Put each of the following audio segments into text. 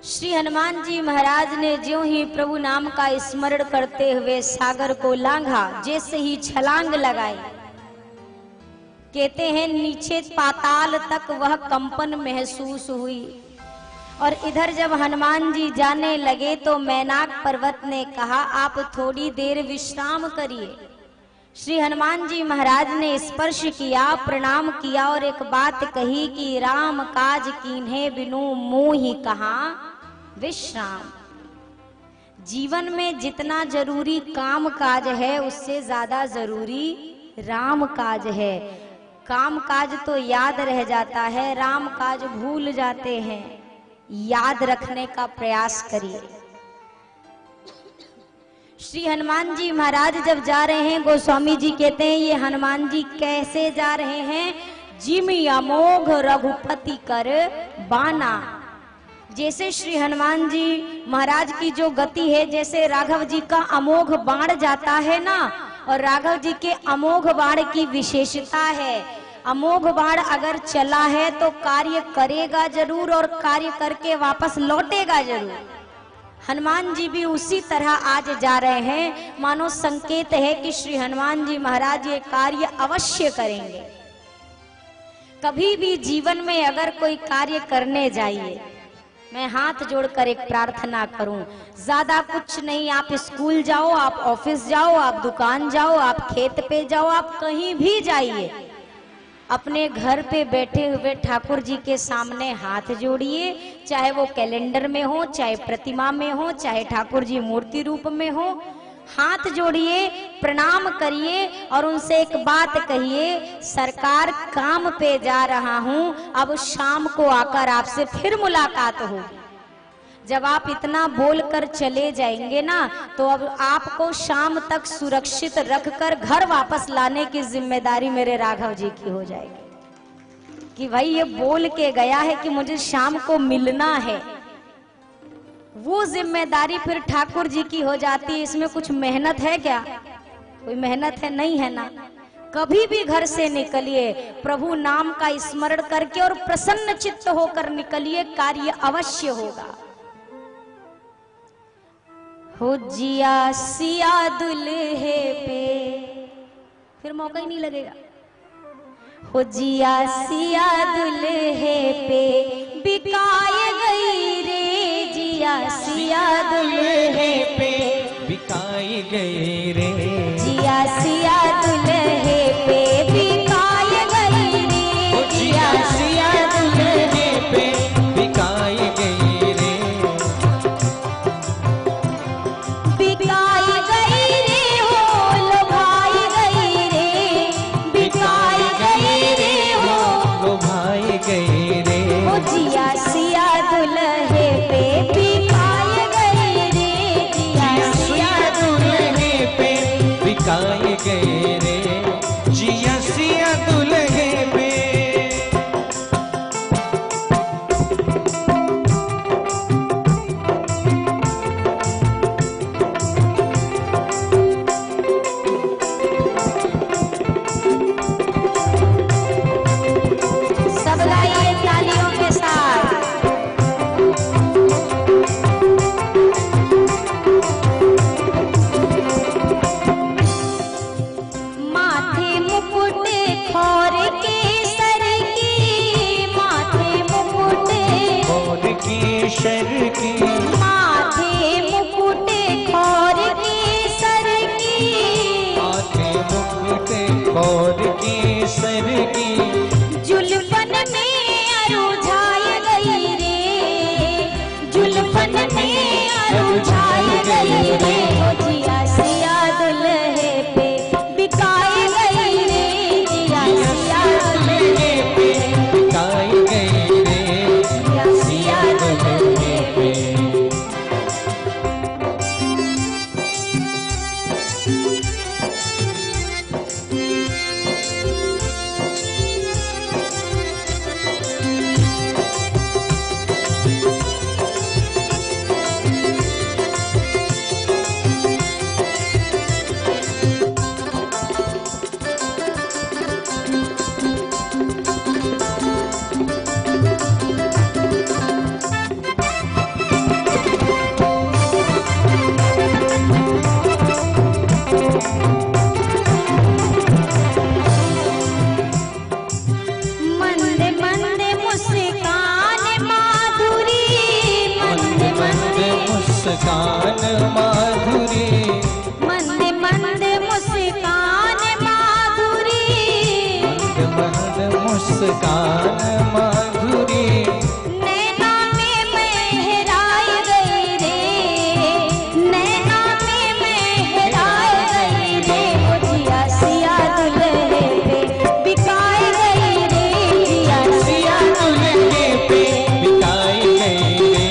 श्री हनुमान जी महाराज ने ज्यों ही प्रभु नाम का स्मरण करते हुए सागर को लांघा, जैसे ही छलांग लगाई, कहते हैं नीचे पाताल तक वह कंपन महसूस हुई। और इधर जब हनुमान जी जाने लगे तो मैनाक पर्वत ने कहा, आप थोड़ी देर विश्राम करिए। श्री हनुमान जी महाराज ने स्पर्श किया, प्रणाम किया और एक बात कही कि राम काज कीन्हे बिनु मोहि कहाँ विश्राम। जीवन में जितना जरूरी काम काज है उससे ज्यादा जरूरी राम काज है। काम काज तो याद रह जाता है, राम काज भूल जाते हैं। याद रखने का प्रयास करिए। श्री हनुमान जी महाराज जब जा रहे हैं, गोस्वामी जी कहते हैं ये हनुमान जी कैसे जा रहे हैं, जिमि अमोघ रघुपति कर बाना। जैसे श्री हनुमान जी महाराज की जो गति है, जैसे राघव जी का अमोघ बाण जाता है ना, और राघव जी के अमोघ बाण की विशेषता है, अमोघ बाण अगर चला है तो कार्य करेगा जरूर और कार्य करके वापस लौटेगा जरूर। हनुमान जी भी उसी तरह आज जा रहे हैं, मानो संकेत है कि श्री हनुमान जी महाराज ये कार्य अवश्य करेंगे। कभी भी जीवन में अगर कोई कार्य करने जाइए, मैं हाथ जोड़कर एक प्रार्थना करूं, ज्यादा कुछ नहीं, आप स्कूल जाओ, आप ऑफिस जाओ, आप दुकान जाओ, आप खेत पे जाओ, आप कहीं भी जाइए, अपने घर पे बैठे हुए ठाकुर जी के सामने हाथ जोड़िए, चाहे वो कैलेंडर में हो, चाहे प्रतिमा में हो, चाहे ठाकुर जी मूर्ति रूप में हो, हाथ जोड़िए, प्रणाम करिए और उनसे एक बात कहिए, सरकार काम पे जा रहा हूं, अब शाम को आकर आपसे फिर मुलाकात होगी। जब आप इतना बोलकर चले जाएंगे ना, तो अब आपको शाम तक सुरक्षित रखकर घर वापस लाने की जिम्मेदारी मेरे राघव जी की हो जाएगी कि भाई ये बोल के गया है कि मुझे शाम को मिलना है। वो जिम्मेदारी फिर ठाकुर जी की हो जाती है। इसमें कुछ मेहनत है क्या? कोई मेहनत है? नहीं है ना। कभी भी घर से निकलिए, प्रभु नाम का स्मरण करके और प्रसन्न चित्त होकर निकलिए, कार्य अवश्य होगा। हो जिया सिया दुल्हे पे, फिर मौका ही नहीं लगेगा। हो जिया सिया दुल्हे पे बिकाए गई रे, जिया सिया दुल्हे पे बिकाए गई रे, जिया सिया दुल्हे पे बिकाए गई रे, जिया सिया दुल्हे पे बिकाए गई रे, बिकाई गई रे, हो लोभाई गई रे, बिकाई गई रे, हो लोभाई गई रे, हो जिया सिया दुल्हे पे बिकाई गई रे, जिया सिया दुल्हे पे बिकाए गए रे, जिया सिया दुल्हे पे। सब गाइए तालियों के साथ। माथे मुकुट खौर के सर की, माथे मुकुट और की शर की, माथे मुकुट खौर के सर की, माथे मुकुट और की सर की, जुल्फन में अरुझाई गई रे, जुल्फन में अरुझाई गई रे, हो जिया सिया दुल्हे पे बिकाई गई रे, जिया सिया दुल्हे पे बिकाए गए रे, जिया सिया दुल्हे पे मुस्कान माधुरी, मंद मंद मुस्कान माधुरी, मंद मंद मुस्कान माधुरी, नैना में महराय गई रे, नैना में महराय गई रे, वो जिया सिया दुल्हे पे बिकाई गई रे, जिया सिया दुल्हे पे बिकाई गई रे।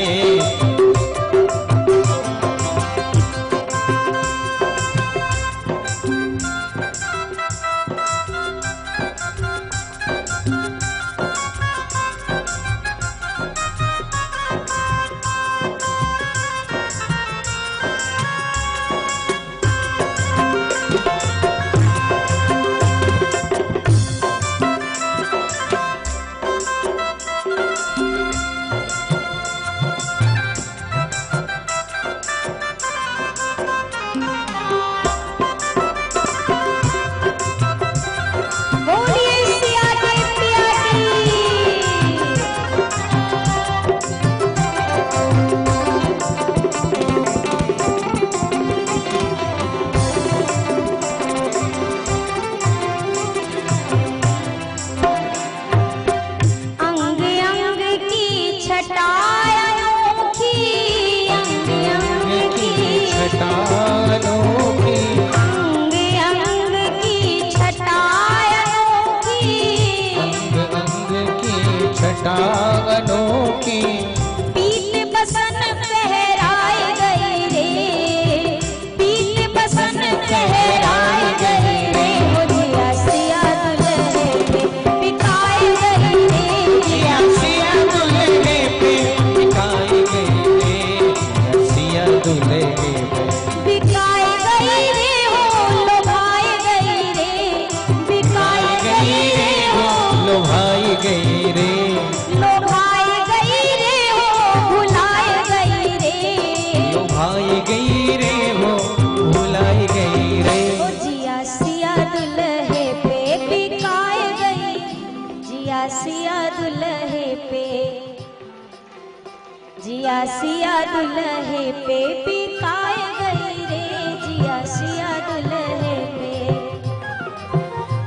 बोलिए सिया के पिया की। अंग अंग की छटाई अनोखी, अंग अंग की छटानों की, अंग अंग की छटाई अनोखी, अंग अंग की छटानों की, पीत बसन फहराए गई रे, पीत बसन फहराए गई रे, वो जिया सिया दुल्हे पे बिकाए गई रे, जिया सिया दुल्हे पे बिकाई गई रे, सिया दुल्हे पे बिकाए गई रे, हो लोभाए गई रे, बिकाए गई रे, हो लोभाई गई रे, लोभाए गई रे, हो भुलाए गई रे, लोभाई गई रे, वो भुलाई गई रे। ओ जिया सिया दुल्हे पे बिकाए गई, जिया सिया दुल्हे पे, जिया सिया दुल्हे पे बिकाए गई रे, जिया सिया दुल्हे पे,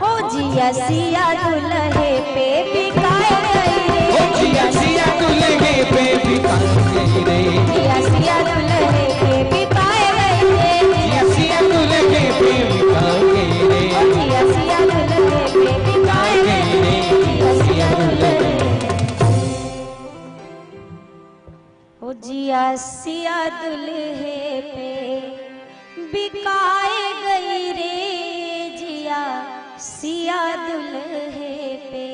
ओ जिया सिया दुल्हे पे बिकाए गई रे, ओ जिया सिया दुल्हे पे बिकाई गई रे, जिया सिया दुल्हे पे बिकाए गई रे, जिया सिया दुल्हे पे बिकाई गई रे, ओ जिया सिया दुल्हे पे बिकाए गई रे, जिया सिया दुल्हे, ओ जिया सिया दुल्हे पे बिकाए गई रे, जिया सिया दुल्हे पे।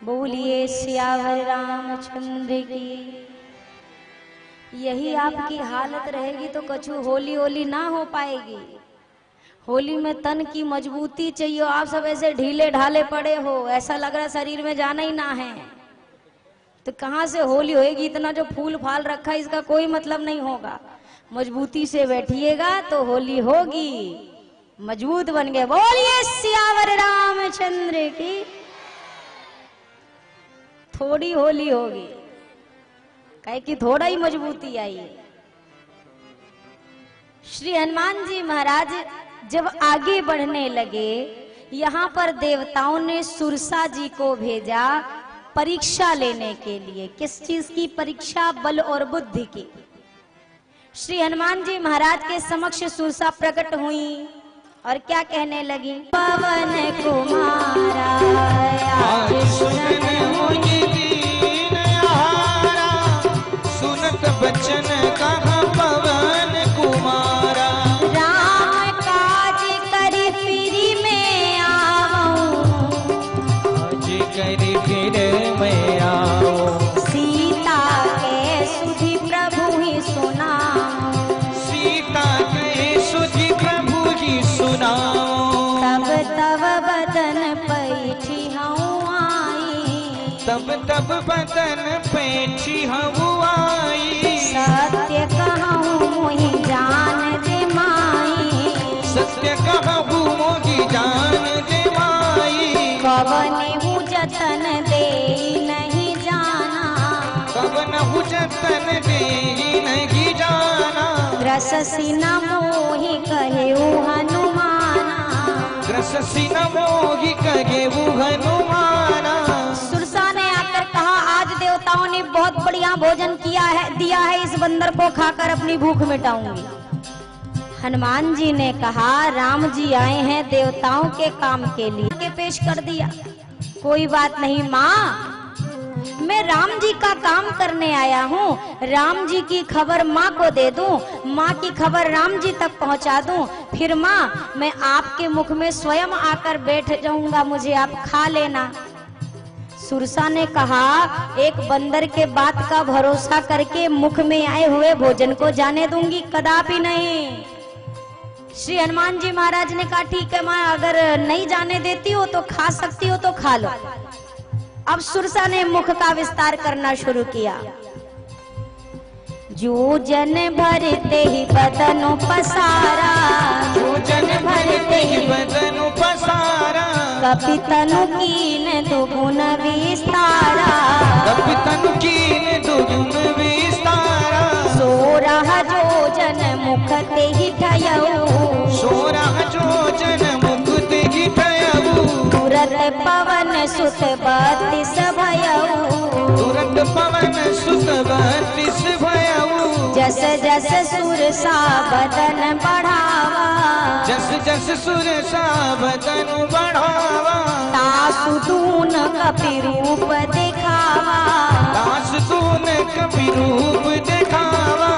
बोलिए सियावर रामचंद्र की। यही आपकी हालत रहेगी तो कछु होली होली ना हो पाएगी। होली में तन की मजबूती चाहिए, आप सब ऐसे ढीले ढाले पड़े हो, ऐसा लग रहा है शरीर में जाना ही ना है, तो कहाँ से होली होएगी। इतना जो फूल फाल रखा है इसका कोई मतलब नहीं होगा। मजबूती से बैठिएगा तो होली होगी, मजबूत बन गए। बोलिए सियावर रामचंद्र की। थोड़ी होली होगी, कहे कि थोड़ा ही मजबूती आई है। श्री हनुमान जी महाराज जब आगे बढ़ने लगे, यहाँ पर देवताओं ने सुरसा जी को भेजा परीक्षा लेने के लिए। किस चीज की परीक्षा? बल और बुद्धि की। श्री हनुमान जी महाराज के समक्ष सुरसा प्रकट हुई और क्या कहने लगी? पवन कुमारा आज सुनन मुझे दीन आहारा, सुनत बचन कहा पवन कुमारा। राम काज करी फिर मैं आवऊं, आज करी फिर मैं आऊं, सीता के सुधि प्रभु ही सुनाऊं, सीता के सुधि प्रभु जी सुनाओ। तब तब बदन पैठी हूँ आई, तब तब बदन पैठी हूँ आई। सत्य कहूँ मोहि जान दे माई, सत्य कहूँ मोहि जान दे माई। कवने जतन दे नहीं जाना, कवन जतन दे ग्रससी न मोहि कहेउ हनुमाना। ग्रससी न मोहि कहेउ हनुमाना। सुरसा ने आकर कहा, आज देवताओं ने बहुत बढ़िया भोजन दिया है, इस बंदर को खाकर अपनी भूख मिटाऊंगी। हनुमान जी ने कहा, राम जी आए हैं देवताओं के काम के लिए, के पेश कर दिया। कोई बात नहीं माँ, मैं राम जी का काम करने आया हूँ, राम जी की खबर माँ को दे दूं, माँ की खबर राम जी तक पहुँचा दूं, फिर माँ मैं आपके मुख में स्वयं आकर बैठ जाऊंगा, मुझे आप खा लेना। सुरसा ने कहा, एक बंदर के बात का भरोसा करके मुख में आए हुए भोजन को जाने दूंगी, कदापि नहीं। श्री हनुमान जी महाराज ने कहा, ठीक है माँ, अगर नहीं जाने देती हो तो खा सकती हो तो खा लो। अब सुरसा ने मुख का विस्तार करना शुरू किया। जो जन भरते ही बदनो पसारा, जो जन भरते ही बदनु पसारा। कपि तनु कीन दुगुन विस्तारा, कपि तनु कीन दुगुन विस्तारा। सोरह जो जन मुख ते ही ठयऊ, सोरह जो जन मुख ते ही ठयऊ। तुरत पवन सुत बत्तीस भयऊ, तुरंत पवन सुत बत्तीस भयऊ। जस जस सुरसा बदन बढ़ावा, जस जस सुरसा बदन बढ़ावा। तासु दून कपि रूप दिखावा, दास तून कपि रूप दिखावा।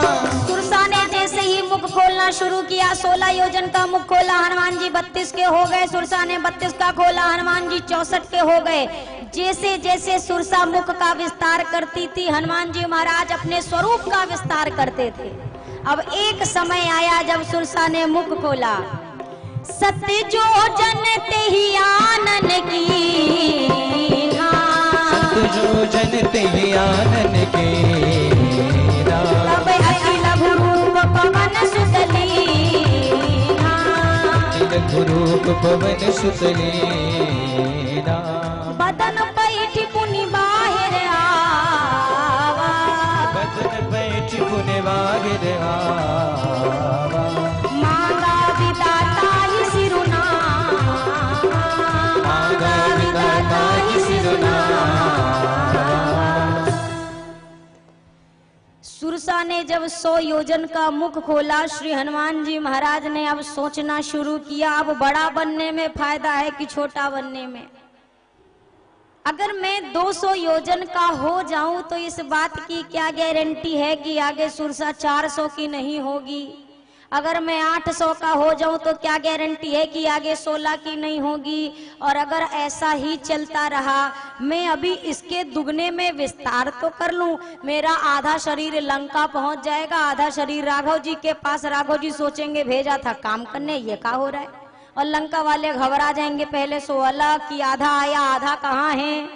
सुरसा ने जैसे ही मुख खोलना शुरू किया, 16 योजन का मुख खोला, हनुमान जी 32 के हो गए। सुरसा ने 32 का खोला, हनुमान जी 64 के हो गए। जैसे जैसे सुरसा मुख का विस्तार करती थी, हनुमान जी महाराज अपने स्वरूप का विस्तार करते थे। अब एक समय आया जब सुरसा ने मुख खोला, सत्य जो जन ते ही आनन की, सत्य जो जन ते ही आनन के। तब अखिल रूप पवन सुतली, अखिल रूप पवन सुतली। बदन पैठ पुनि बाहिर आवा, बदन पैठ पुनि बाहिर आवा। मांगा विदाता ही सिरुनावा, मांगा विदाता ही सिरुनावा। सुरसा ने जब 100 योजन का मुख खोला, श्री हनुमान जी महाराज ने अब सोचना शुरू किया, अब बड़ा बनने में फायदा है कि छोटा बनने में। अगर मैं 200 योजन का हो जाऊं तो इस बात की क्या गारंटी है कि आगे सुरसा 400 की नहीं होगी। अगर मैं 800 का हो जाऊं तो क्या गारंटी है कि आगे 16 की नहीं होगी। और अगर ऐसा ही चलता रहा, मैं अभी इसके दुगने में विस्तार तो कर लूं, मेरा आधा शरीर लंका पहुंच जाएगा, आधा शरीर राघव जी के पास। राघव जी सोचेंगे भेजा था काम करने, ये क्या हो रहा है, और लंका वाले घबरा जाएंगे पहले सो अलग कि आधा आया आधा कहाँ है।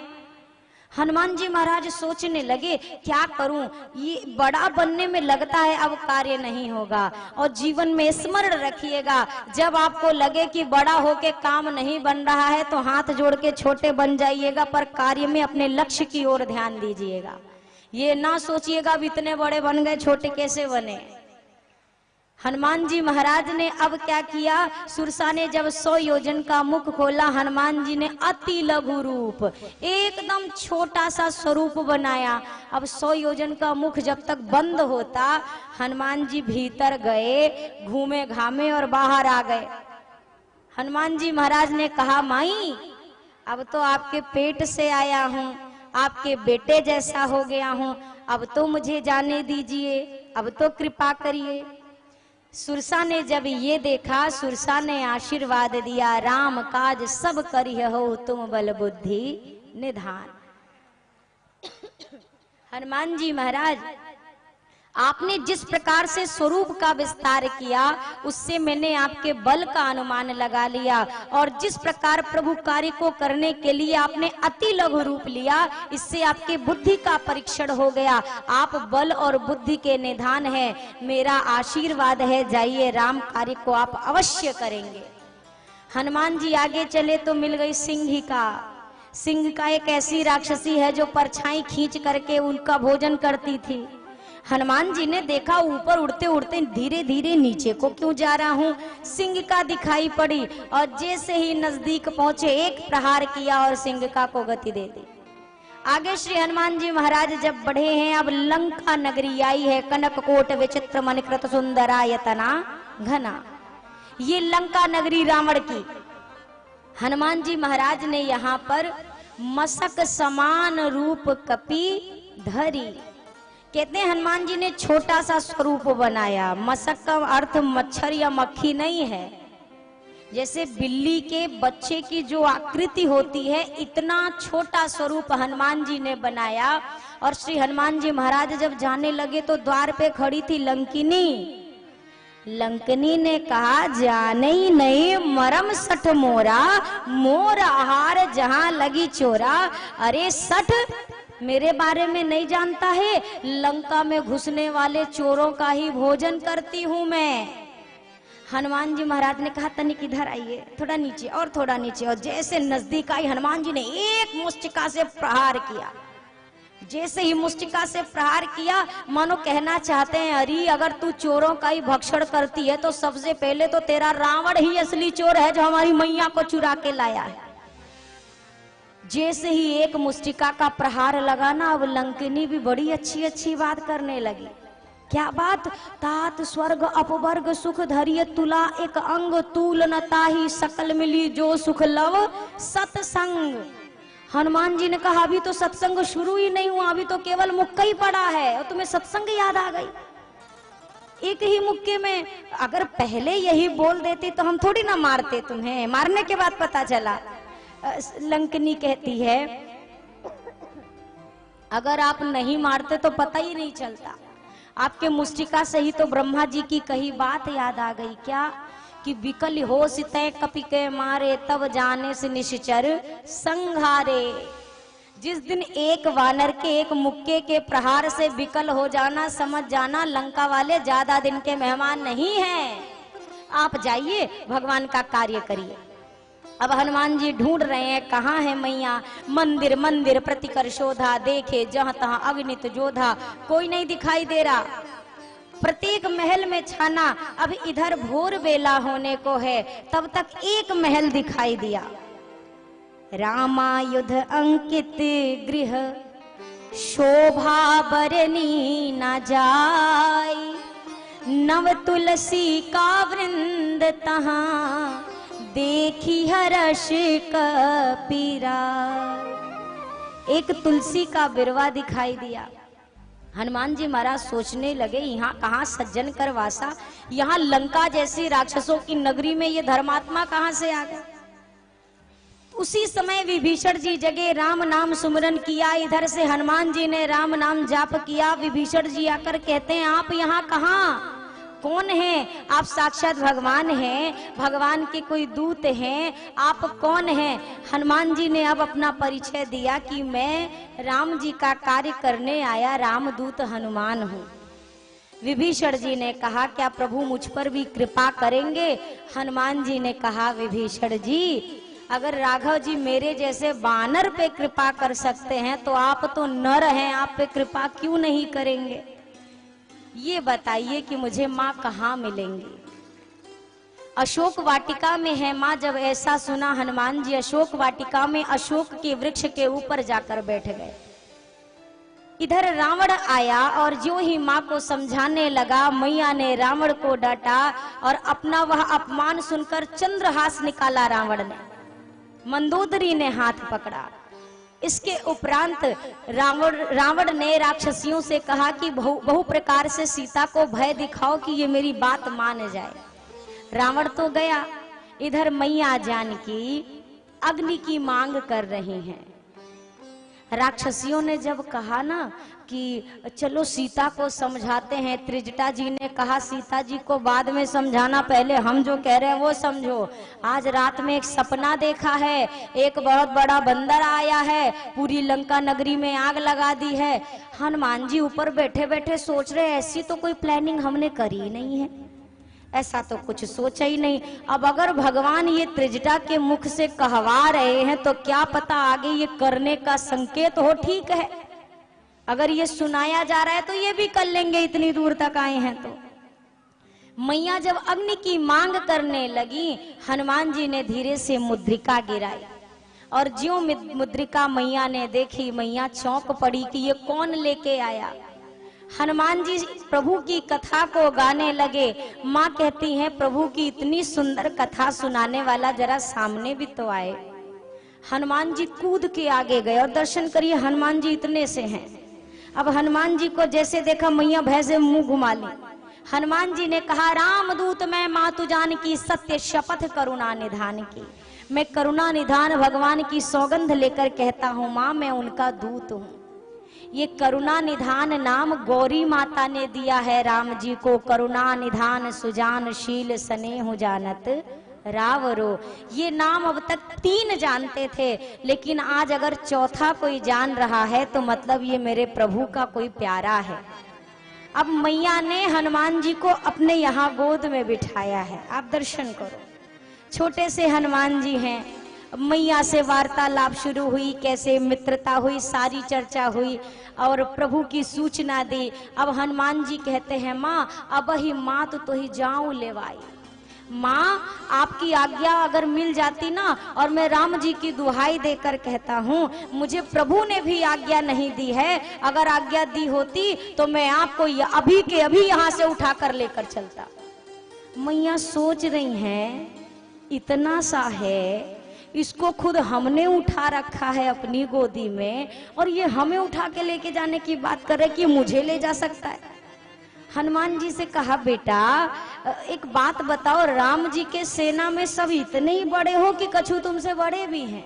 हनुमान जी महाराज सोचने लगे, क्या करूं, ये बड़ा बनने में लगता है अब कार्य नहीं होगा। और जीवन में स्मरण रखिएगा, जब आपको लगे कि बड़ा होके काम नहीं बन रहा है तो हाथ जोड़ के छोटे बन जाइएगा, पर कार्य में अपने लक्ष्य की ओर ध्यान दीजिएगा। ये ना सोचिएगा अब इतने बड़े बन गए छोटे कैसे बने। हनुमान जी महाराज ने अब क्या किया, सुरसा ने जब 100 योजन का मुख खोला, हनुमान जी ने अति लघु रूप, एकदम छोटा सा स्वरूप बनाया। अब 100 योजन का मुख जब तक बंद होता, हनुमान जी भीतर गए, घूमे घामे और बाहर आ गए। हनुमान जी महाराज ने कहा, माई अब तो आपके पेट से आया हूँ, आपके बेटे जैसा हो गया हूँ, अब तो मुझे जाने दीजिए, अब तो कृपा करिए। सुरसा ने जब ये देखा, सुरसा ने आशीर्वाद दिया, राम काज सब करिहो तुम बल बुद्धि निधान। हनुमान जी महाराज, आपने जिस प्रकार से स्वरूप का विस्तार किया, उससे मैंने आपके बल का अनुमान लगा लिया। और जिस प्रकार प्रभु कार्य को करने के लिए आपने अति लघु रूप लिया, इससे आपके बुद्धि का परीक्षण हो गया। आप बल और बुद्धि के निधान हैं, मेरा आशीर्वाद है, जाइए राम कार्य को आप अवश्य करेंगे। हनुमान जी आगे चले तो मिल गई सिंहिका। सिंहिका एक ऐसी राक्षसी है जो परछाई खींच करके उनका भोजन करती थी। हनुमान जी ने देखा ऊपर उड़ते उड़ते धीरे धीरे नीचे को क्यों जा रहा हूँ, सिंह का दिखाई पड़ी और जैसे ही नजदीक पहुंचे एक प्रहार किया और सिंह का को गति दे दी। आगे श्री हनुमान जी महाराज जब बढ़े हैं, अब लंका नगरी आई है। कनक कोट विचित्र मणिकृत सुंदरायतना घना, ये लंका नगरी रावण की। हनुमान जी महाराज ने यहाँ पर मशक समान रूप कपि धरी, कहते हैं हनुमान जी ने छोटा सा स्वरूप बनाया। मशक का अर्थ मच्छर या मक्खी नहीं है, जैसे बिल्ली के बच्चे की जो आकृति होती है, इतना छोटा स्वरूप हनुमान जी ने बनाया। और श्री हनुमान जी महाराज जब जाने लगे तो द्वार पे खड़ी थी लंकिनी। लंकिनी ने कहा, जाने ही नहीं मरम सठ मोरा, मोर आहार जहां लगी चोरा। अरे सठ मेरे बारे में नहीं जानता है, लंका में घुसने वाले चोरों का ही भोजन करती हूं मैं। हनुमान जी महाराज ने कहा, तनिक इधर आइए, थोड़ा नीचे और थोड़ा नीचे। और जैसे नजदीक आई, हनुमान जी ने एक मुष्टिका से प्रहार किया। जैसे ही मुष्टिका से प्रहार किया, मानो कहना चाहते हैं, अरे अगर तू चोरों का ही भक्षण करती है तो सबसे पहले तो तेरा रावण ही असली चोर है जो हमारी मैया को चुरा के लाया है। जैसे ही एक मुष्टिका का प्रहार लगा ना, अब लंकिनी भी बड़ी अच्छी अच्छी बात करने लगी। क्या बात? तात स्वर्ग अपवर्ग सुख धरिय तुला, एक अंग तूल न ताही सकल मिली जो सुख लव सत्संग। हनुमान जी ने कहा, अभी तो सत्संग शुरू ही नहीं हुआ, अभी तो केवल मुक्का ही पड़ा है और तुम्हें सत्संग याद आ गई। एक ही मुक्के में अगर पहले यही बोल देती तो हम थोड़ी ना मारते तुम्हें, मारने के बाद पता चला। लंकिनी कहती है, अगर आप नहीं मारते तो पता ही नहीं चलता। आपके मुष्टिका से ही तो ब्रह्मा जी की कही बात याद आ गई। क्या? कि विकल हो सितै कपि के मारे, तब जाने से निश्चर संघारे। जिस दिन एक वानर के एक मुक्के के प्रहार से विकल हो जाना, समझ जाना लंका वाले ज्यादा दिन के मेहमान नहीं हैं। आप जाइए, भगवान का कार्य करिए। अब हनुमान जी ढूंढ रहे हैं, कहाँ है मैया। मंदिर मंदिर प्रतिकर शोधा, देखे जहां तहां अगणित जोधा, कोई नहीं दिखाई दे रहा। प्रत्येक महल में छाना, अब इधर भोर बेला होने को है, तब तक एक महल दिखाई दिया। रामायुध अंकित गृह, शोभा बरनी न जाई, नव तुलसी का वृंद तहां, देखी हर्ष कपीरा। एक तुलसी का बिरवा दिखाई दिया। हनुमान जी महाराज सोचने लगे, यहाँ कहाँ सज्जन कर वासा, यहाँ लंका जैसी राक्षसों की नगरी में ये धर्मात्मा कहाँ से आ गए। उसी समय विभीषण जी जगे, राम नाम सुमरन किया। इधर से हनुमान जी ने राम नाम जाप किया। विभीषण जी आकर कहते हैं, आप यहाँ कहाँ, कौन है? आप साक्षात भगवान हैं, भगवान के कोई दूत हैं, आप कौन हैं? हनुमान जी ने अब अपना परिचय दिया कि मैं राम जी का कार्य करने आया रामदूत हनुमान हूँ। विभीषण जी ने कहा, क्या प्रभु मुझ पर भी कृपा करेंगे? हनुमान जी ने कहा, विभीषण जी अगर राघव जी मेरे जैसे वानर पे कृपा कर सकते हैं तो आप तो नर हैं, आप पे कृपा क्यों नहीं करेंगे? ये बताइए कि मुझे माँ कहाँ मिलेंगी? अशोक वाटिका में है माँ। जब ऐसा सुना, हनुमान जी अशोक वाटिका में अशोक के वृक्ष के ऊपर जाकर बैठ गए। इधर रावण आया और जो ही माँ को समझाने लगा, मैया ने रावण को डांटा और अपना वह अपमान सुनकर चंद्रहास निकाला रावण ने। मंदोदरी ने हाथ पकड़ा। इसके उपरांत रावण ने राक्षसियों से कहा कि बहु प्रकार से सीता को भय दिखाओ कि ये मेरी बात मान जाए। रावण तो गया। इधर मैया जानकी अग्नि की मांग कर रही हैं। राक्षसियों ने जब कहा ना कि चलो सीता को समझाते हैं, त्रिजटा जी ने कहा सीता जी को बाद में समझाना, पहले हम जो कह रहे हैं वो समझो। आज रात में एक सपना देखा है, एक बहुत बड़ा बंदर आया है, पूरी लंका नगरी में आग लगा दी है। हनुमान जी ऊपर बैठे बैठे सोच रहे, ऐसी तो कोई प्लानिंग हमने करी ही नहीं है, ऐसा तो कुछ सोचा ही नहीं। अब अगर भगवान ये त्रिजटा के मुख से कहवा रहे हैं तो क्या पता आगे ये करने का संकेत हो। ठीक है, अगर ये सुनाया जा रहा है तो ये भी कर लेंगे, इतनी दूर तक आए हैं तो। मैया जब अग्नि की मांग करने लगी, हनुमान जी ने धीरे से मुद्रिका गिराई और ज्यों मुद्रिका मैया ने देखी, मैया चौंक पड़ी कि ये कौन लेके आया। हनुमान जी प्रभु की कथा को गाने लगे। माँ कहती हैं प्रभु की इतनी सुंदर कथा सुनाने वाला जरा सामने भी तो आए। हनुमान जी कूद के आगे गए और दर्शन करिए, हनुमान जी इतने से हैं। अब हनुमान जी को जैसे देखा, मैया भय से मुंह घुमा ली। हनुमान जी ने कहा, रामदूत मैं मातु जान की, सत्य शपथ करुणा निधान की। मैं करुणा निधान भगवान की सौगंध लेकर कहता हूँ माँ, मैं उनका दूत हूँ। ये करुणा निधान नाम गौरी माता ने दिया है राम जी को। करुणा निधान सुजान शील स्नेह जानत रावरो। ये नाम अब तक 3 जानते थे, लेकिन आज अगर चौथा कोई जान रहा है तो मतलब ये मेरे प्रभु का कोई प्यारा है। अब मैया ने हनुमान जी को अपने यहाँ गोद में बिठाया है। आप दर्शन करो, छोटे से हनुमान जी हैं। मैया से वार्तालाप शुरू हुई, कैसे मित्रता हुई, सारी चर्चा हुई और प्रभु की सूचना दी। अब हनुमान जी कहते हैं, माँ अब ही माँ तो ही जाऊं लेवाई। माँ आपकी आज्ञा अगर मिल जाती ना, और मैं राम जी की दुहाई देकर कहता हूँ, मुझे प्रभु ने भी आज्ञा नहीं दी है, अगर आज्ञा दी होती तो मैं आपको अभी के अभी यहाँ से उठा कर लेकर चलता। मैया सोच रही हैं, इतना सा है, इसको खुद हमने उठा रखा है अपनी गोदी में, और ये हमें उठा के लेके जाने की बात कर रहे कि मुझे ले जा सकता है। हनुमान जी से कहा, बेटा एक बात बताओ, राम जी के सेना में सब इतने ही बड़े हो कि कछु तुमसे बड़े भी हैं?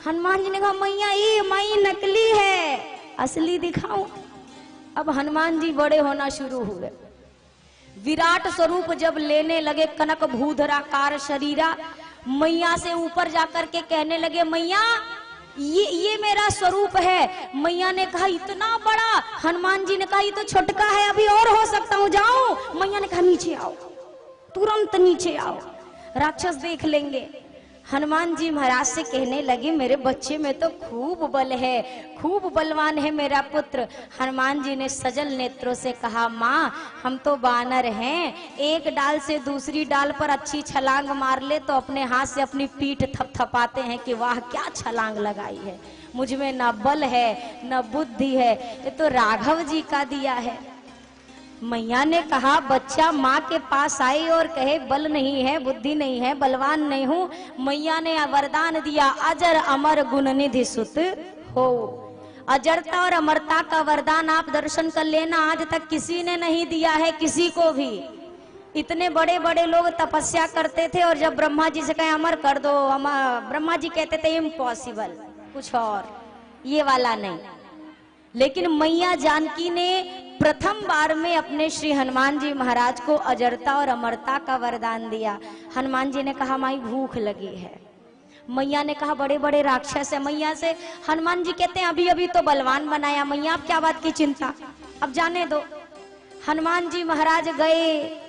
हनुमान जी ने कहा, मैया ये मई नकली है, असली दिखाऊं। अब हनुमान जी बड़े होना शुरू हुए, विराट स्वरूप जब लेने लगे, कनक भूधराकार शरीरा, मैया से ऊपर जाकर के कहने लगे, मैया ये मेरा स्वरूप है। मैया ने कहा, इतना बड़ा? हनुमान जी ने कहा, ये तो छोटका है, अभी और हो सकता हूँ, जाओ। मैया ने कहा, नीचे आओ, तुरंत नीचे आओ, राक्षस देख लेंगे। हनुमान जी महाराज से कहने लगे, मेरे बच्चे में तो खूब बल है, खूब बलवान है मेरा पुत्र। हनुमान जी ने सजल नेत्रों से कहा, माँ हम तो बानर हैं, एक डाल से दूसरी डाल पर अच्छी छलांग मार ले तो अपने हाथ से अपनी पीठ थपथपाते हैं कि वाह क्या छलांग लगाई है। मुझ में न बल है न बुद्धि है, ये तो राघव जी का दिया है। मैया ने कहा, बच्चा माँ के पास आई और कहे बल नहीं है, बुद्धि नहीं है, बलवान नहीं हूँ। मैया ने वरदान दिया, अजर अमर गुण निधि सुत हो। अजरता और अमरता का वरदान आप दर्शन कर लेना, आज तक किसी ने नहीं दिया है किसी को भी। इतने बड़े बड़े लोग तपस्या करते थे और जब ब्रह्मा जी से कहे अमर कर दो, ब्रह्मा जी कहते थे इम्पॉसिबल, कुछ और, ये वाला नहीं। लेकिन मैया जानकी ने प्रथम बार में अपने श्री हनुमान जी महाराज को अजरता और अमरता का वरदान दिया। हनुमान जी ने कहा, माई भूख लगी है। मैया ने कहा, बड़े बड़े राक्षस है। मैया से हनुमान जी कहते हैं, अभी अभी तो बलवान बनाया, मैया आप क्या बात की चिंता, अब जाने दो। हनुमान जी महाराज गए।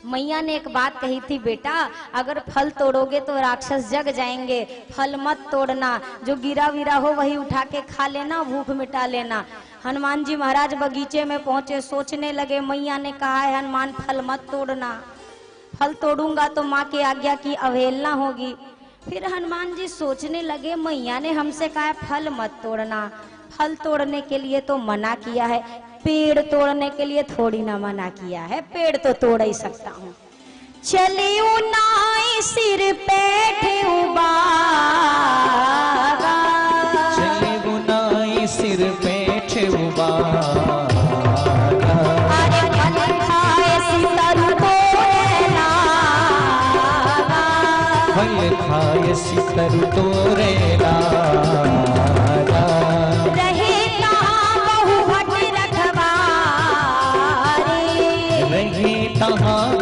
मैया ने एक बात कही थी, बेटा अगर फल तोड़ोगे तो राक्षस जग जाएंगे, फल मत तोड़ना, जो गिरा विरा हो वही उठा के खा लेना, भूख मिटा लेना। हनुमान जी महाराज बगीचे में पहुंचे, सोचने लगे, मैया ने कहा है हनुमान फल मत तोड़ना, फल तोड़ूंगा तो माँ की आज्ञा की अवहेलना होगी। फिर हनुमान जी सोचने लगे, मैया ने हमसे कहा है फल मत तोड़ना, फल तोड़ने के लिए तो मना किया है, पेड़ तोड़ने के लिए थोड़ी ना मना किया है, पेड़ तो तोड़ ही सकता हूँ। चलियो नाई सिर बैठे उबारा, चलियो नाई सिर बैठे उबारा, अरे फल खाए सितर तोड़ना, फल खाए सितर तोड़ना,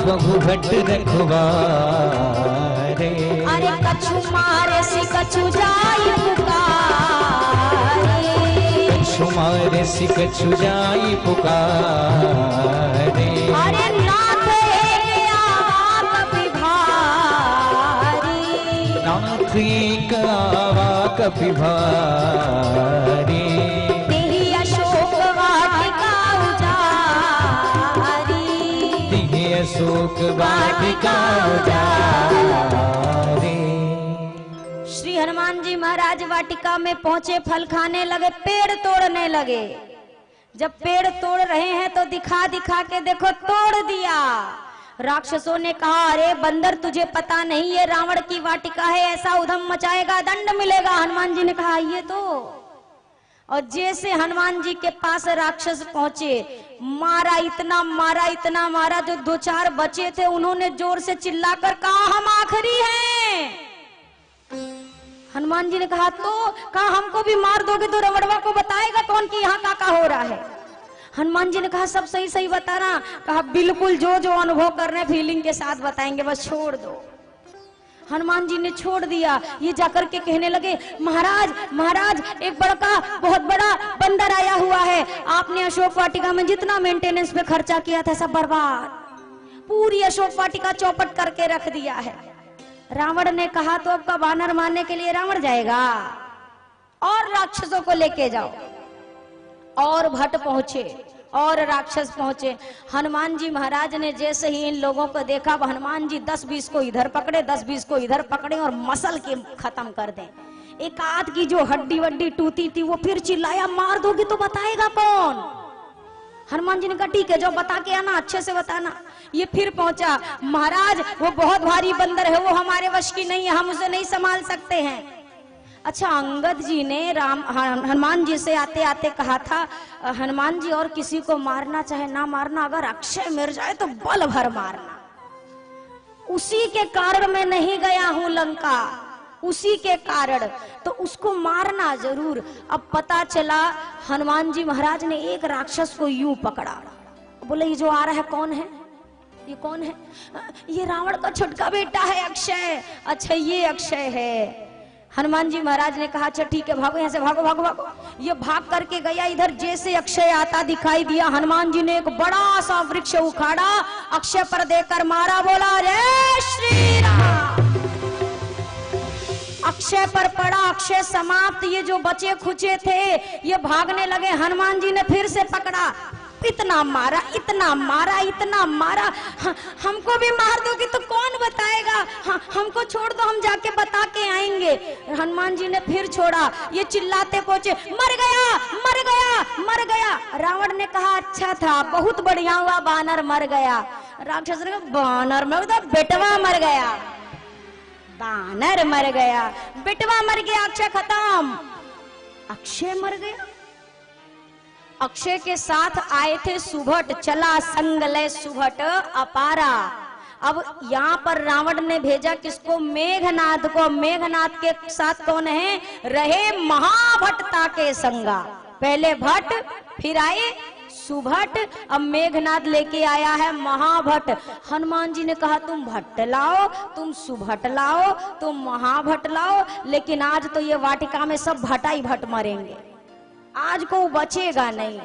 बहुभट रखवारे, अरे कछु मारे सी कछु जाई पुकारे, कछु मारे सी कछु जाई पुकारे, अरे नाथ एक आवा कपि भारी, नाथ एक आवा कपि भारी, तेहि यश वाटिका उजारे। श्री हनुमान जी महाराज वाटिका में पहुंचे, फल खाने लगे, पेड़ तोड़ने लगे। जब पेड़ तोड़ रहे हैं तो दिखा दिखा के देखो तोड़ दिया। राक्षसों ने कहा, अरे बंदर तुझे पता नहीं ये रावण की वाटिका है, ऐसा उधम मचाएगा दंड मिलेगा। हनुमान जी ने कहा ये तो, और जैसे हनुमान जी के पास राक्षस पहुंचे, मारा इतना मारा, जो 2-4 बचे थे उन्होंने जोर से चिल्लाकर कहा हम आखिरी हैं। हनुमान जी ने कहा, तो कहा हमको भी मार दोगे तो रमणवा को बताएगा कौन कि यहाँ का हो रहा है। हनुमान जी ने कहा सब सही सही बताना। कहा बिल्कुल, जो जो अनुभव कर रहे हैं फीलिंग के साथ बताएंगे, बस छोड़ दो। हनुमान जी ने छोड़ दिया। ये जाकर के कहने लगे, महाराज महाराज एक बहुत बड़ा बंदर आया हुआ है, आपने अशोक वाटिका में जितना मेंटेनेंस पे खर्चा किया था सब बर्बाद, पूरी अशोक वाटिका चौपट करके रख दिया है। रावण ने कहा तो अब का वानर मारने के लिए रावण जाएगा, और राक्षसों को लेके जाओ। और भट्ट पहुंचे और राक्षस पहुंचे। हनुमान जी महाराज ने जैसे ही इन लोगों को देखा, हनुमान जी 10-20 को इधर पकड़े, 10-20 को इधर पकड़े और मसल के खत्म कर दें। एक आध की जो हड्डी वड्डी टूटी थी वो फिर चिल्लाया, मार दोगी तो बताएगा कौन। हनुमान जी ने कहा ठीक है, जो बता के आना, अच्छे से बताना। ये फिर पहुंचा, महाराज वो बहुत भारी बंदर है, वो हमारे वश की नहीं है, हम उसे नहीं संभाल सकते हैं। अच्छा, अंगद जी ने हनुमान जी से आते आते कहा था, हनुमान जी और किसी को मारना चाहे ना मारना, अगर अक्षय मर जाए तो बल भर मारना। उसी के कारण मैं नहीं गया हूं लंका, उसी के कारण, तो उसको मारना जरूर। अब पता चला हनुमान जी महाराज ने एक राक्षस को यूं पकड़ा, बोले ये जो आ रहा है कौन है, ये कौन है? ये रावण का छोटका बेटा है अक्षय। अच्छा ये अक्षय है। हनुमान जी महाराज ने कहा अच्छा ठीक है, भागो यहाँ से, भागो भागो भागो। ये भाग करके गया इधर, जैसे अक्षय आता दिखाई दिया, हनुमान जी ने एक बड़ा सा वृक्ष उखाड़ा, अक्षय पर देकर मारा, बोला जय श्री राम। अक्षय पर पड़ा, अक्षय समाप्त। ये जो बचे खुचे थे ये भागने लगे। हनुमान जी ने फिर से पकड़ा, इतना मारा, इतना मारा, इतना मारा। हमको भी मार दोगी तो कौन बताएगा, हमको छोड़ दो, हम जाके बता के आएंगे। हनुमान जी ने फिर छोड़ा, ये चिल्लाते पहुंचे, मर गया मर गया मर गया। रावण ने कहा अच्छा था, बहुत बढ़िया हुआ, बानर मर गया। राक्षस ने कहा बानर मर गया, बेटवा मर गया। बानर मर गया, बेटवा मर गया, अक्षय खत्म। अक्षय मर गया। अक्षय के साथ आए थे सुभट, चला संग लय सुभट अपारा। अब यहाँ पर रावण ने भेजा किसको? मेघनाद को। मेघनाद के साथ कौन है? रहे महाभट्टा के संगा। पहले भट्ट, फिर आए सुभट, अब मेघनाद लेके आया है महाभट्ट। हनुमान जी ने कहा तुम भट्ट लाओ, तुम सुभट लाओ, तुम महाभट्ट लाओ, लेकिन आज तो ये वाटिका में सब भट्टा ही भट्ट मरेंगे, आज को बचेगा नहीं।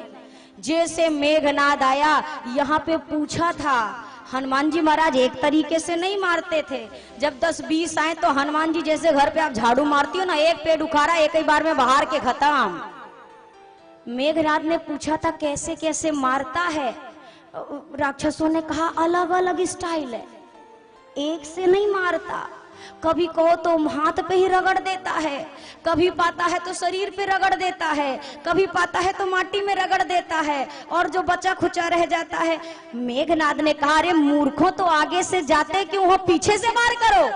जैसे मेघनाद आया, यहाँ पे पूछा था, हनुमान जी महाराज एक तरीके से नहीं मारते थे। जब 10-20 आए तो हनुमान जी जैसे घर पे आप झाड़ू मारती हो ना, एक पेड़ उखाड़ा, एक ही बार में बाहर के खत्म। मेघनाद ने पूछा था कैसे कैसे मारता है। राक्षसों ने कहा अलग अलग स्टाइल है, एक से नहीं मारता। कभी कहो तो हाथ पे ही रगड़ देता है, कभी पाता है तो शरीर पे रगड़ देता है, कभी पाता है तो माटी में रगड़ देता है, और जो बचा खुचा रह जाता है। मेघनाद ने कहा अरे मूर्खों, तो आगे से जाते क्यों हो, पीछे से वार करो।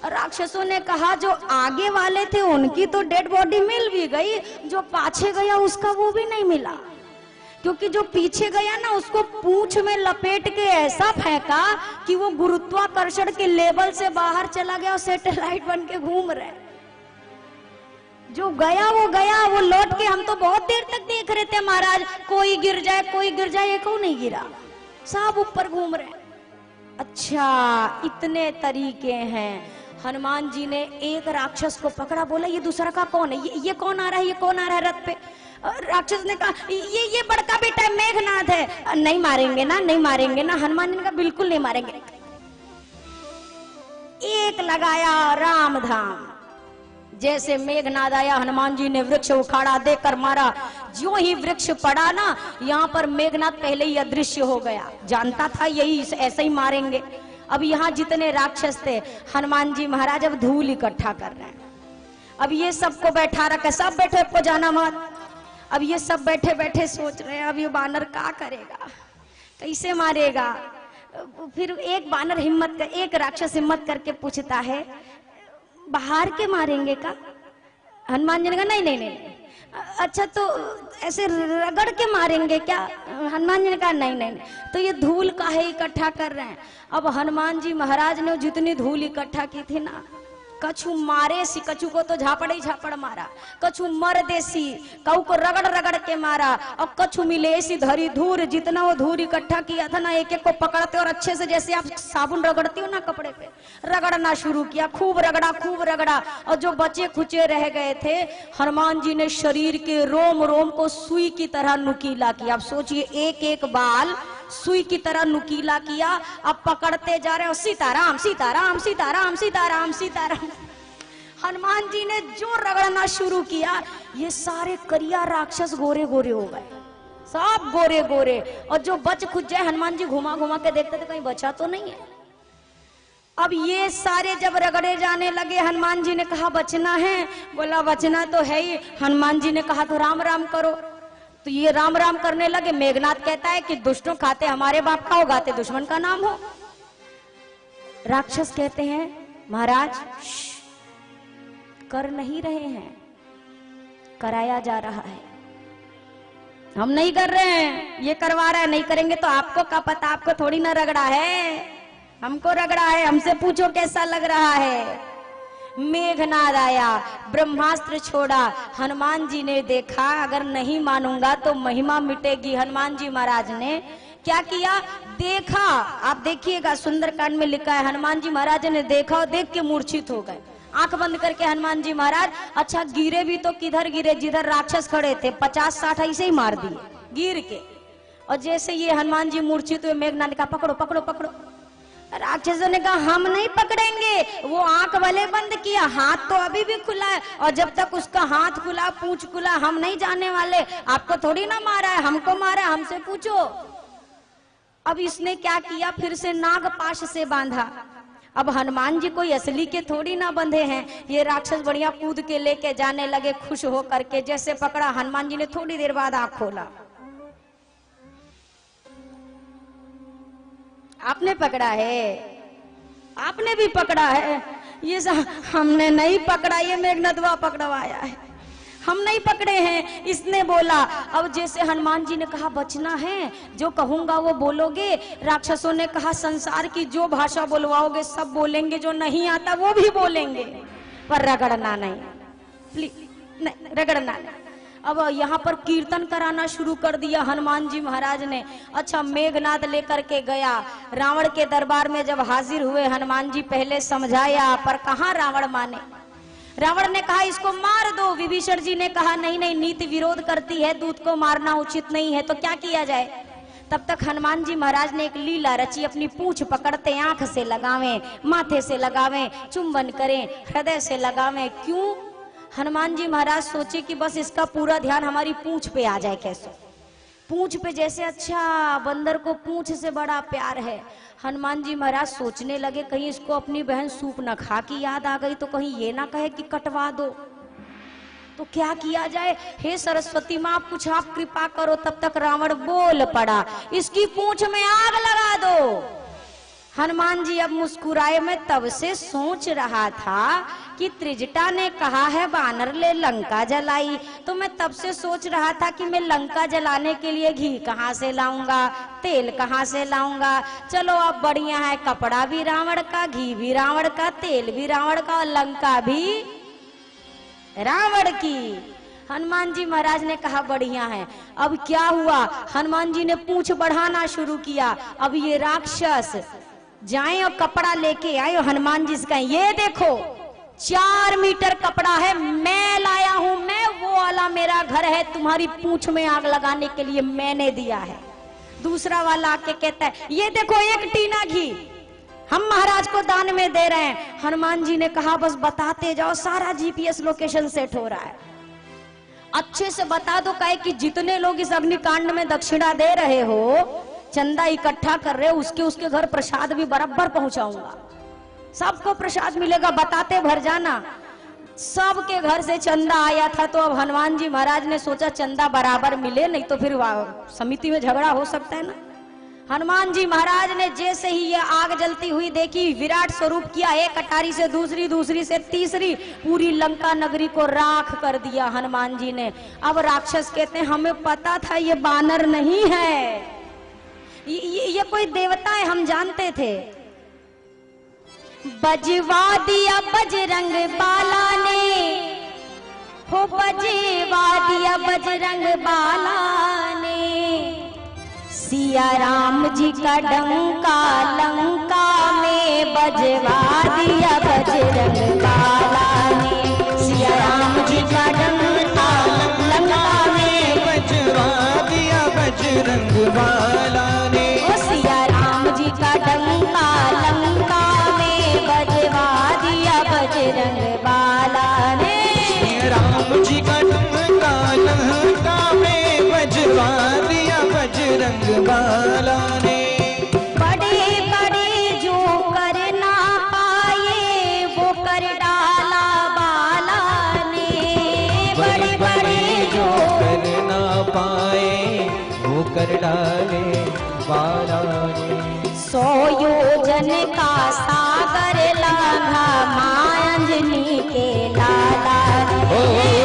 राक्षसों ने कहा जो आगे वाले थे उनकी तो डेड बॉडी मिल भी गई, जो पाछे गया उसका वो भी नहीं मिला, क्योंकि जो पीछे गया ना उसको पूंछ में लपेट के ऐसा फेंका कि वो गुरुत्वाकर्षण के लेवल से बाहर चला गया और सैटेलाइट बन के घूम रहे। जो गया वो गया, वो लौट के, हम तो बहुत देर तक देख रहे थे महाराज, कोई गिर जाए कोई गिर जाए, ये क्यों नहीं गिरा, सब ऊपर घूम रहे। अच्छा इतने तरीके हैं। हनुमान जी ने एक राक्षस को पकड़ा, बोला ये दूसरा का कौन है, ये कौन आ रहा है, ये कौन आ रहा है रथ पे। राक्षस ने कहा ये बड़का बेटा है, मेघनाद है। नहीं मारेंगे ना, नहीं मारेंगे ना। हनुमान जी ने कहा बिल्कुल नहीं मारेंगे। एक लगाया राम धाम। जैसे मेघनाद आया, हनुमान जी ने वृक्ष उखाड़ा, देकर मारा। जो ही वृक्ष पड़ा ना, यहाँ पर मेघनाद पहले ही अदृश्य हो गया। जानता था यही ऐसे ही मारेंगे। अब यहाँ जितने राक्षस थे, हनुमान जी महाराज अब धूल इकट्ठा कर रहे हैं। अब ये सबको बैठा रखा, सब बैठे, को जाना मत। अब ये सब बैठे बैठे सोच रहे हैं अब ये बानर क्या करेगा, कैसे मारेगा। फिर एक बानर एक राक्षस हिम्मत करके पूछता है, बाहर के मारेंगे का? हनुमान जी ने कहा नहीं नहीं नहीं, अच्छा तो ऐसे रगड़ के मारेंगे क्या? हनुमान जी ने कहा नहीं नहीं नहीं। तो ये धूल काहे इकट्ठा कर रहे हैं? अब हनुमान जी महाराज ने जितनी धूल इकट्ठा की थी ना, कछु मारे सी, कछु को तो झापड़ ही झापड़ मारा, कछु मर देसी, कऊ को रगड़ रगड़ के मारा, और कछु मिले ऐसी धरी धूर, जितना वो धूर इकट्ठा किया था ना, एक एक को पकड़ते और अच्छे से जैसे आप साबुन रगड़ती हो ना कपड़े पे, रगड़ना शुरू किया, खूब रगड़ा। और जो बचे खुचे रह गए थे, हनुमान जी ने शरीर के रोम रोम को सुई की तरह नुकीला किया। आप सोचिए, एक एक बाल सुई की तरह नुकीला किया। अब पकड़ते जा रहे हो, सीताराम सीताराम सीताराम सीताराम सीताराम। हनुमान जी ने जो रगड़ना शुरू किया, ये सारे करिया राक्षस गोरे गोरे हो गए, सब गोरे गोरे। और जो बच खुच जाए, हनुमान जी घुमा घुमा के देखते थे कहीं बचा तो नहीं है। अब ये सारे जब रगड़े जाने लगे, हनुमान जी ने कहा बचना है, बोला बचना तो है ही। हनुमान जी ने कहा तो राम राम करो। तो ये राम राम करने लगे। मेघनाथ कहता है कि दुष्टों खाते हमारे बाप का हो, गाते दुश्मन का नाम हो। राक्षस कहते हैं महाराज कर नहीं रहे हैं, कराया जा रहा है, हम नहीं कर रहे हैं, ये करवा रहा है। नहीं करेंगे तो आपको क्या पता, आपको थोड़ी ना रगड़ा है, हमको रगड़ा है, हमसे पूछो कैसा लग रहा है। मेघनाद आया, ब्रह्मास्त्र छोड़ा। हनुमान जी ने देखा अगर नहीं मानूंगा तो महिमा मिटेगी। हनुमान जी महाराज ने क्या किया, देखा। आप देखिएगा, सुंदरकांड में लिखा है, हनुमान जी महाराज ने देखा और देख के मूर्छित हो गए। आंख बंद करके हनुमान जी महाराज, अच्छा गिरे भी तो किधर गिरे, जिधर राक्षस खड़े थे 50-60 ऐसे ही मार दिए गिर के। और जैसे ये हनुमान जी मूर्छित हुए, मेघनाद ने कहा पकड़ो पकड़ो पकड़ो। राक्षसों ने कहा हम नहीं पकड़ेंगे। वो आंख वाले बंद किया, हाथ तो अभी भी खुला है, और जब तक उसका हाथ खुला, पूंछ खुला, हम नहीं जाने वाले। आपको थोड़ी ना मारा है, हमको मारा है, हमसे पूछो। अब इसने क्या किया, फिर से नागपाश से बांधा। अब हनुमान जी कोई असली के थोड़ी ना बंधे हैं। ये राक्षस बढ़िया कूद के लेके जाने लगे, खुश हो करके। जैसे पकड़ा, हनुमान जी ने थोड़ी देर बाद आंख खोला। आपने पकड़ा है, आपने भी पकड़ा है, ये हमने नहीं पकड़ा, ये मेघनादवा पकड़वाया है, हम नहीं पकड़े हैं, इसने बोला। अब जैसे हनुमान जी ने कहा बचना है, जो कहूंगा वो बोलोगे। राक्षसों ने कहा संसार की जो भाषा बोलवाओगे सब बोलेंगे, जो नहीं आता वो भी बोलेंगे, पर रगड़ना नहीं, प्लीज नहीं, रगड़ना नहीं। अब यहाँ पर कीर्तन कराना शुरू कर दिया हनुमान जी महाराज ने। अच्छा, मेघनाद लेकर के गया रावण के दरबार में। जब हाजिर हुए, हनुमान जी पहले समझाया, पर कहाँ रावण माने। रावण ने कहा इसको मार दो। विभीषण जी ने कहा नहीं नहीं, नीति विरोध करती है, दूत को मारना उचित नहीं है, तो क्या किया जाए। तब तक हनुमान जी महाराज ने एक लीला रची। अपनी पूंछ पकड़ते, आंख से लगावें, माथे से लगावें, चुंबन करें, हृदय से लगावें। क्यों? हनुमान जी महाराज सोचे कि बस इसका पूरा ध्यान हमारी पूंछ पे आ जाए। कैसे? पूंछ पे जैसे, अच्छा बंदर को पूंछ से बड़ा प्यार है। हनुमान जी महाराज सोचने लगे कहीं इसको अपनी बहन सूप न खा की याद आ गई तो कहीं ये ना कहे कि कटवा दो, तो क्या किया जाए। हे सरस्वती माँ, कुछ आप कृपा करो। तब तक रावण बोल पड़ा, इसकी पूंछ में आग लगा दो। हनुमान जी अब मुस्कुराए। मैं तब से सोच रहा था कि त्रिजटा ने कहा है बानर ले लंका जलाई, तो मैं तब से सोच रहा था कि मैं लंका जलाने के लिए घी कहाँ से लाऊंगा, तेल कहाँ से लाऊंगा। चलो अब बढ़िया है, कपड़ा भी रावण का, घी भी रावण का, तेल भी रावण का, और लंका भी रावण की। हनुमान जी महाराज ने कहा बढ़िया है। अब क्या हुआ, हनुमान जी ने पूंछ बढ़ाना शुरू किया। अब ये राक्षस जाए और कपड़ा लेके आए। हनुमान जी से कहें ये देखो 4 मीटर कपड़ा है, मैं लाया हूं, मैं, वो वाला मेरा घर है, तुम्हारी पूंछ में आग लगाने के लिए मैंने दिया है। दूसरा वाला आके कहता है ये देखो 1 टीना घी, हम महाराज को दान में दे रहे हैं। हनुमान जी ने कहा बस बताते जाओ, सारा जीपीएस लोकेशन सेट हो रहा है, अच्छे से बता दो। कहे कि जितने लोग इस अग्निकांड में दक्षिणा दे रहे हो चंदा इकट्ठा कर रहे हो, उसके उसके घर प्रसाद भी बराबर पहुंचाऊंगा, सबको प्रसाद मिलेगा, बताते भर जाना। सबके घर से चंदा आया था, तो अब हनुमान जी महाराज ने सोचा चंदा बराबर मिले, नहीं तो फिर समिति में झगड़ा हो सकता है ना। हनुमान जी महाराज ने जैसे ही ये आग जलती हुई देखी, विराट स्वरूप किया, एक कटारी से दूसरी, दूसरी से तीसरी, पूरी लंका नगरी को राख कर दिया हनुमान जी ने। अब राक्षस कहते हैं हमें पता था ये बानर नहीं है, ये कोई देवता है, हम जानते थे। बजवा दिया बजरंग बाला ने, हो बजवा दिया बजरंग बाला ने, सिया राम जी का डंका लंका में बजवा दिया बजरंग बाला ने, सिया राम जी का डंका लंका में बजवा दिया बजरंग बाला ने, ओ सिया राम जी का डंका लंका में बजवा दिया बजरंग बाला ने, राम जी का डंका लंका में बजवा दिया बजरंग बाला ने। बड़े बड़े जो कर ना पाए वो कर डाला बाला ने, बड़े बड़े जो कर ना पाए वो कर डाले बाला ने। 100 योजन का सागर लाघा माँ अंजनी के लाला ने,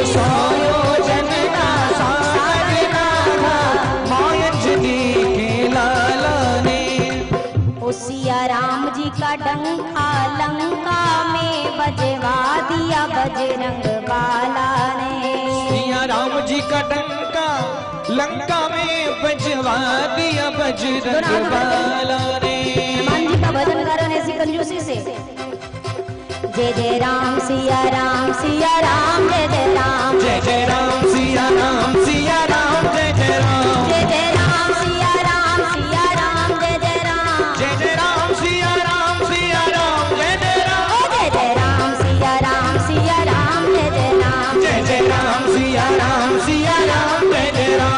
100 योजन का सागर लाघा माँ अंजनी के लाला ने। ओ सिया राम जी का डंका लंका में बजवा दिया बजरंग बाला ने, सिया राम जी का डंका लंका में बजवा दिया बजरंग बाला ने। हनुमान जी का भजन करो ऐसी कंजूसी से। जय जय राम सिया राम सिया राम, जय जय राम, जय जय राम सिया राम सिया राम, जय जय राम, जय जय राम सिया राम सिया राम, जय जय राम, जय जय राम सिया राम सिया राम, जय जय राम, ओ जय जय राम सिया राम सिया राम, जय जय राम, जय जय राम सिया राम सिया राम, जय जय राम, जय जय राम सिया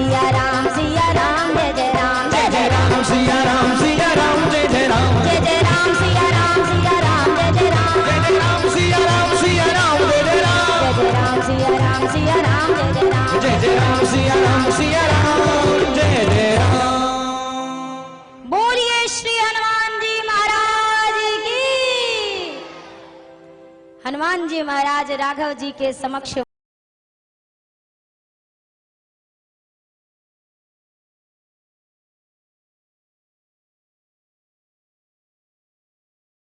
राम सिया राम, जय जय राम, जय जय राम सिया राम सिया राम, जय जय राम, जय जय राम सिया राम सिया राम, जय जय राम, जय जय राम सिया राम सिया राम, जय जय राम, जय जय राम सिया राम सिया राम, जय जय राम, जय जय राम सिया राम सिया राम, जय जय राम। बोलिए श्री हनुमान जी महाराज की। हनुमान जी महाराज राघव जी के समक्ष